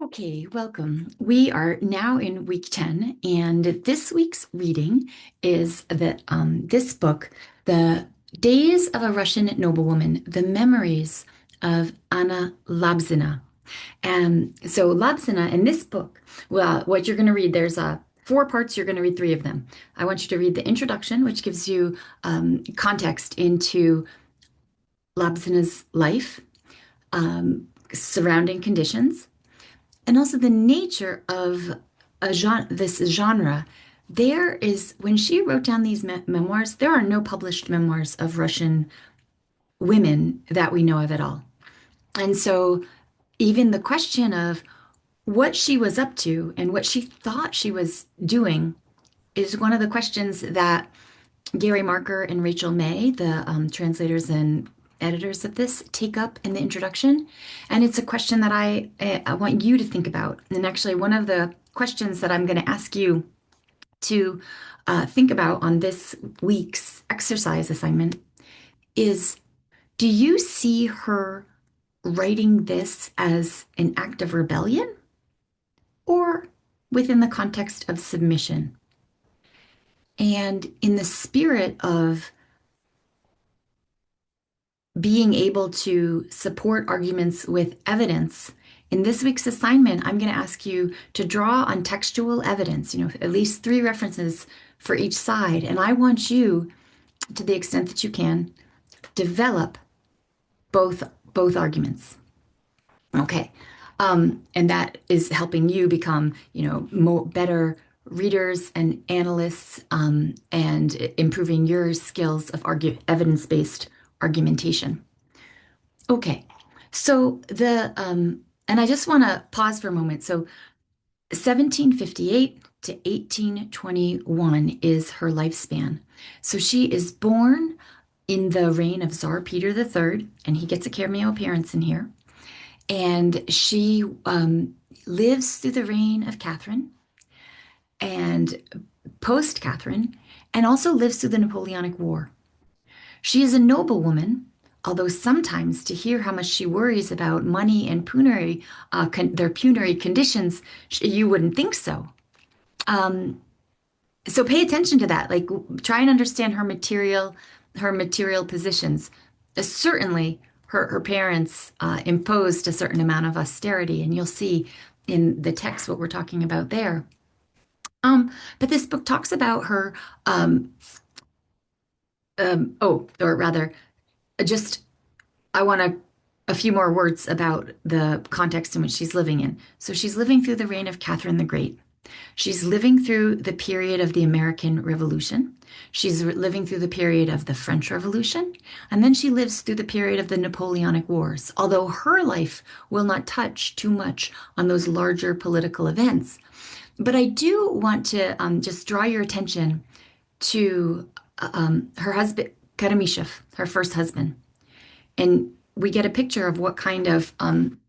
Okay, welcome. We are now in week 10, and this week's reading is this book, The Days of a Russian Noblewoman, The Memories of Anna Labzina. And so Labzina in this book, well, what you're going to read, there's four parts, you're going to read three of them. I want you to read the introduction, which gives you context into Labzina's life, surrounding conditions, and also the nature of this genre. There is, when she wrote down these memoirs, there are no published memoirs of Russian women that we know of at all. And so, even the question of what she was up to and what she thought she was doing is one of the questions that Gary Marker and Rachel May, the translators and editors of this, take up in the introduction. And it's a question that I want you to think about. And actually, one of the questions that I'm going to ask you to think about on this week's exercise assignment is, do you see her writing this as an act of rebellion or within the context of submission? And in the spirit of being able to support arguments with evidence. In this week's assignment, I'm going to ask you to draw on textual evidence, at least three references for each side. And I want you, to the extent that you can, develop both arguments. Okay. And that is helping you become, better readers and analysts, and improving your skills of evidence-based argumentation. Okay, so and I just want to pause for a moment. So 1758 to 1821 is her lifespan. So she is born in the reign of Tsar Peter III, and he gets a cameo appearance in here. And she lives through the reign of Catherine and post Catherine, and also lives through the Napoleonic War. She is a noblewoman, although sometimes to hear how much she worries about money and their pecuniary conditions, you wouldn't think so. Um, so pay attention to that. Like, try and understand her material positions. Certainly, her parents imposed a certain amount of austerity, and you'll see in the text what we're talking about there. But this book talks about her. Or rather, just I want a few more words about the context in which she's living in. So she's living through the reign of Catherine the Great. She's living through the period of the American Revolution. She's living through the period of the French Revolution. And then she lives through the period of the Napoleonic Wars, although her life will not touch too much on those larger political events. But I do want to just draw your attention to her husband, Karamyshev, her first husband. And we get a picture of what kind of um,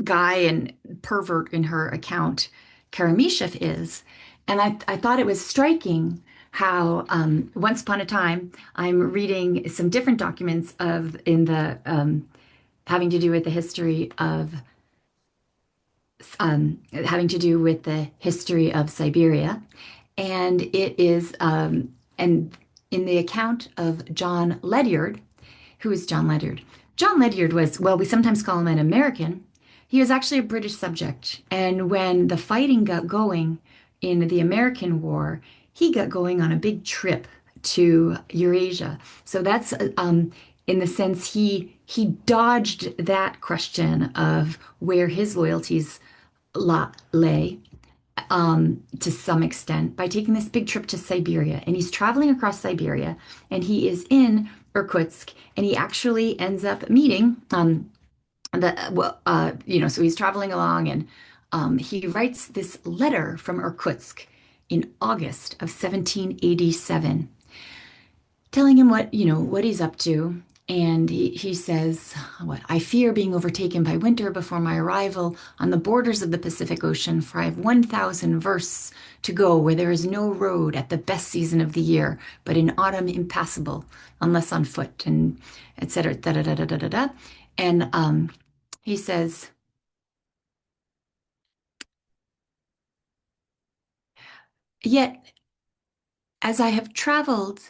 guy and pervert in her account Karamyshev is. And I thought it was striking how once upon a time I'm reading some different documents of in the having to do with the history of having to do with the history of Siberia, and it is and in the account of John Ledyard. Who is John Ledyard? John Ledyard was, well, we sometimes call him an American. He was actually a British subject. And when the fighting got going in the American War, he got going on a big trip to Eurasia. So that's in the sense he dodged that question of where his loyalties lay, to some extent, by taking this big trip to Siberia. And he's traveling across Siberia, and he is in Irkutsk, and he actually ends up meeting so he's traveling along, and he writes this letter from Irkutsk in August of 1787, telling him what he's up to. And he says, what, I fear being overtaken by winter before my arrival on the borders of the Pacific Ocean, for I have 1,000 versts to go where there is no road at the best season of the year, but in autumn impassable, unless on foot, and etc. Da, da, da, da, da, da, da. And he says, yet as I have traveled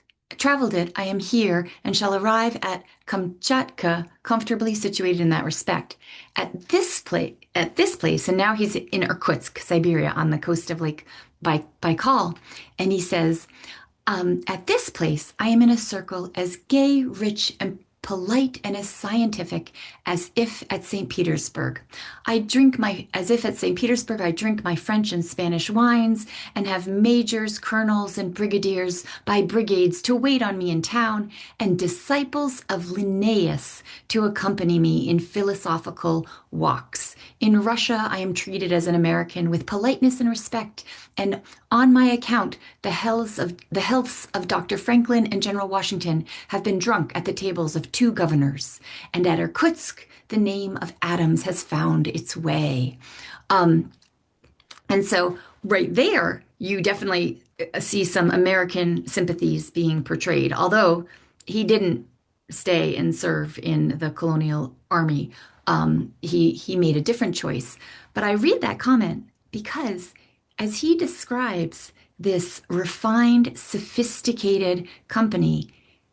it, I am here and shall arrive at Kamchatka comfortably situated in that respect. At this place, and now he's in Irkutsk, Siberia, on the coast of Lake Baikal, and he says, at this place, I am in a circle as gay, rich, and polite and as scientific as if at St. Petersburg. As if at St. Petersburg, I drink my French and Spanish wines and have majors, colonels, and brigadiers by brigades to wait on me in town and disciples of Linnaeus to accompany me in philosophical walks. In Russia, I am treated as an American with politeness and respect, and on my account, the healths of Dr. Franklin and General Washington have been drunk at the tables of two governors, and at Irkutsk, the name of Adams has found its way. Um, and so, right there, you definitely see some American sympathies being portrayed, although he didn't stay and serve in the colonial army. He made a different choice. But I read that comment because as he describes this refined, sophisticated company,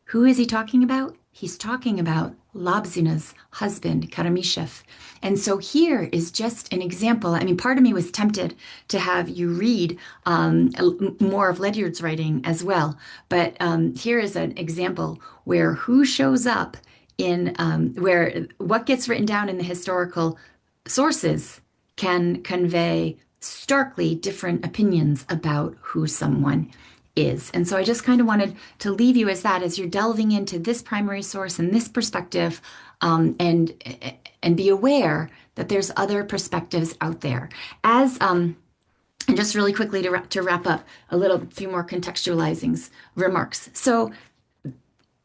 who is he talking about? He's talking about Labzina's husband, Karamishev. And so here is just an example. I mean, part of me was tempted to have you read more of Ledyard's writing as well. But here is an example where who shows up in where what gets written down in the historical sources can convey starkly different opinions about who someone is. And so I just kind of wanted to leave you as that as you're delving into this primary source and this perspective, and be aware that there's other perspectives out there. As and just really quickly to wrap up a little few more contextualizing remarks. So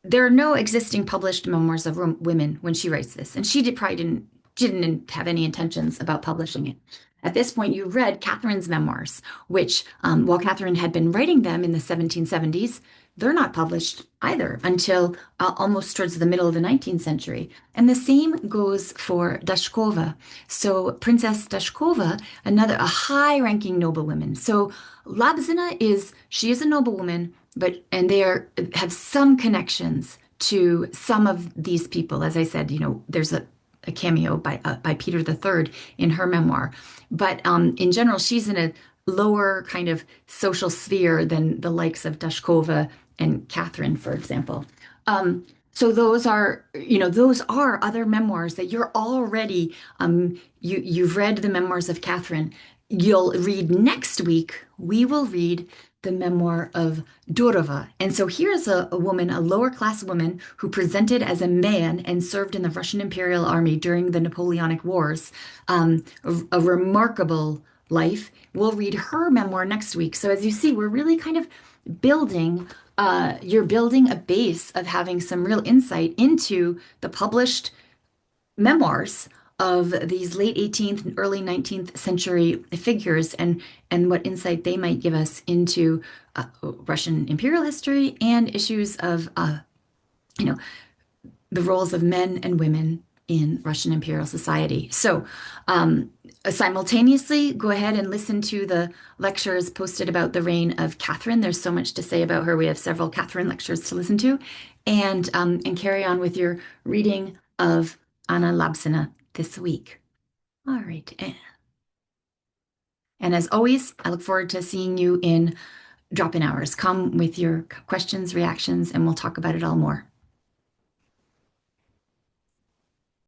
there are no existing published memoirs of women when she writes this, and probably didn't have any intentions about publishing it. At this point, you read Catherine's memoirs, which, while Catherine had been writing them in the 1770s, they're not published either until almost towards the middle of the 19th century. And the same goes for Dashkova. So Princess Dashkova, a high-ranking noblewoman. So she is a noblewoman, and have some connections to some of these people. As I said, there's a cameo by Peter III in her memoir. But in general, she's in a lower kind of social sphere than the likes of Dashkova and Catherine, for example. So those are other memoirs that you're already you've read the memoirs of Catherine. You'll read next week. We will read the memoir of Durova. And so here's a woman, a lower class woman who presented as a man and served in the Russian Imperial Army during the Napoleonic Wars. A remarkable life. We'll read her memoir next week. So as you see, we're really kind of you're building a base of having some real insight into the published memoirs of these late 18th and early 19th century figures, and what insight they might give us into Russian imperial history and issues of you know the roles of men and women in Russian imperial society. So simultaneously, go ahead and listen to the lectures posted about the reign of Catherine. There's so much to say about her. We have several Catherine lectures to listen to, and carry on with your reading of Anna Labzina this week. All right. And as always, I look forward to seeing you in drop-in hours. Come with your questions, reactions, and we'll talk about it all more.